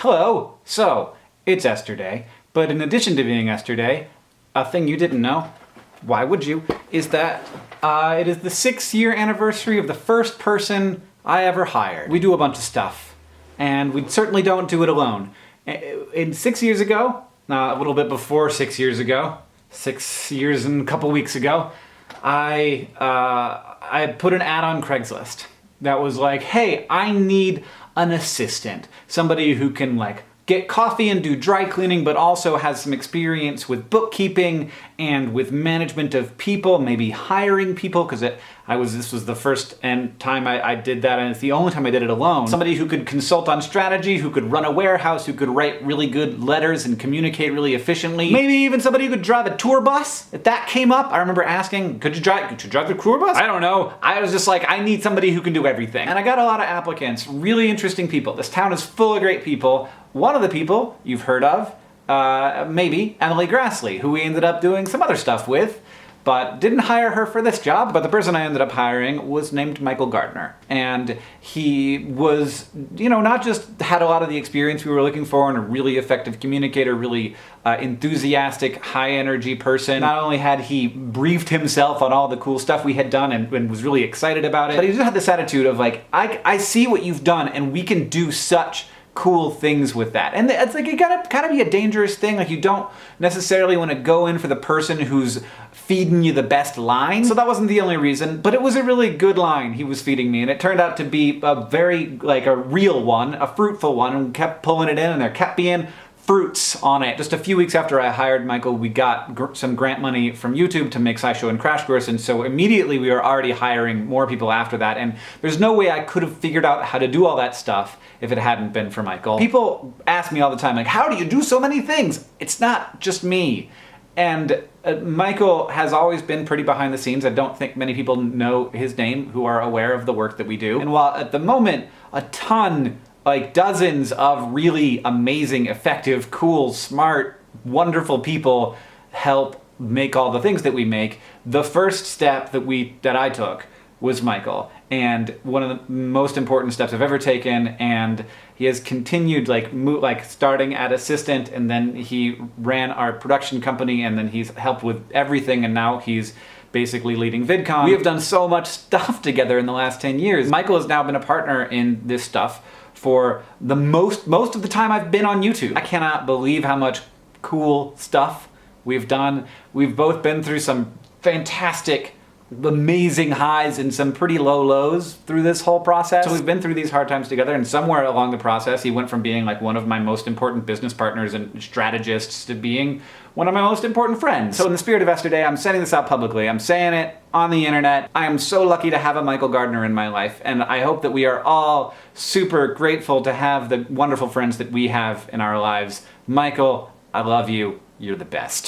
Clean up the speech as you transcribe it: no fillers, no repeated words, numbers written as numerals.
Hello! So, it's Esther Day, but in addition to being Esther Day, a thing you didn't know, why would you, is that it is the 6-year anniversary of the first person I ever hired. We do a bunch of stuff, and we certainly don't do it alone. In 6 years ago, a little bit before 6 years ago, 6 years and a couple weeks ago, I put an ad on Craigslist that was like, hey, I need an assistant. Somebody who can get coffee and do dry cleaning, but also has some experience with bookkeeping and with management of people, maybe hiring people, because this was the first time I did that, and it's the only time I did it alone. Somebody who could consult on strategy, who could run a warehouse, who could write really good letters and communicate really efficiently. Maybe even somebody who could drive a tour bus. If that came up, I remember asking, could you drive the tour bus? I don't know. I was just like, I need somebody who can do everything. And I got a lot of applicants, really interesting people. This town is full of great people. One of the people you've heard of, maybe Emily Grassley, who we ended up doing some other stuff with, but didn't hire her for this job. But the person I ended up hiring was named Michael Gardner. And he was, not just had a lot of the experience we were looking for and a really effective communicator, really enthusiastic, high energy person. Not only had he briefed himself on all the cool stuff we had done and was really excited about it, but he just had this attitude of I see what you've done and we can do such cool things with that. And it's it gotta kind of be a dangerous thing. You don't necessarily want to go in for the person who's feeding you the best line. So that wasn't the only reason, but it was a really good line he was feeding me, and it turned out to be a very, a real one, a fruitful one, and we kept pulling it in, and there kept being fruits on it. Just a few weeks after I hired Michael, we got some grant money from YouTube to make SciShow and Crash Course, and so immediately we were already hiring more people after that, and there's no way I could have figured out how to do all that stuff if it hadn't been for Michael. People ask me all the time, how do you do so many things? It's not just me. And Michael has always been pretty behind the scenes. I don't think many people know his name who are aware of the work that we do. And while at the moment, a ton, dozens of really amazing, effective, cool, smart, wonderful people help make all the things that we make, the first step that I took was Michael. And one of the most important steps I've ever taken, and he has continued starting at assistant, and then he ran our production company, and then he's helped with everything, and now he's basically leading VidCon. We have done so much stuff together in the last 10 years. Michael has now been a partner in this stuff for the most of the time I've been on YouTube. I cannot believe how much cool stuff we've done. We've both been through some fantastic, amazing highs and some pretty low lows through this whole process. So we've been through these hard times together, and somewhere along the process he went from being one of my most important business partners and strategists to being one of my most important friends. So in the spirit of Esther Day, I'm sending this out publicly. I'm saying it on the internet. I am so lucky to have a Michael Gardner in my life, and I hope that we are all super grateful to have the wonderful friends that we have in our lives. Michael, I love you. You're the best.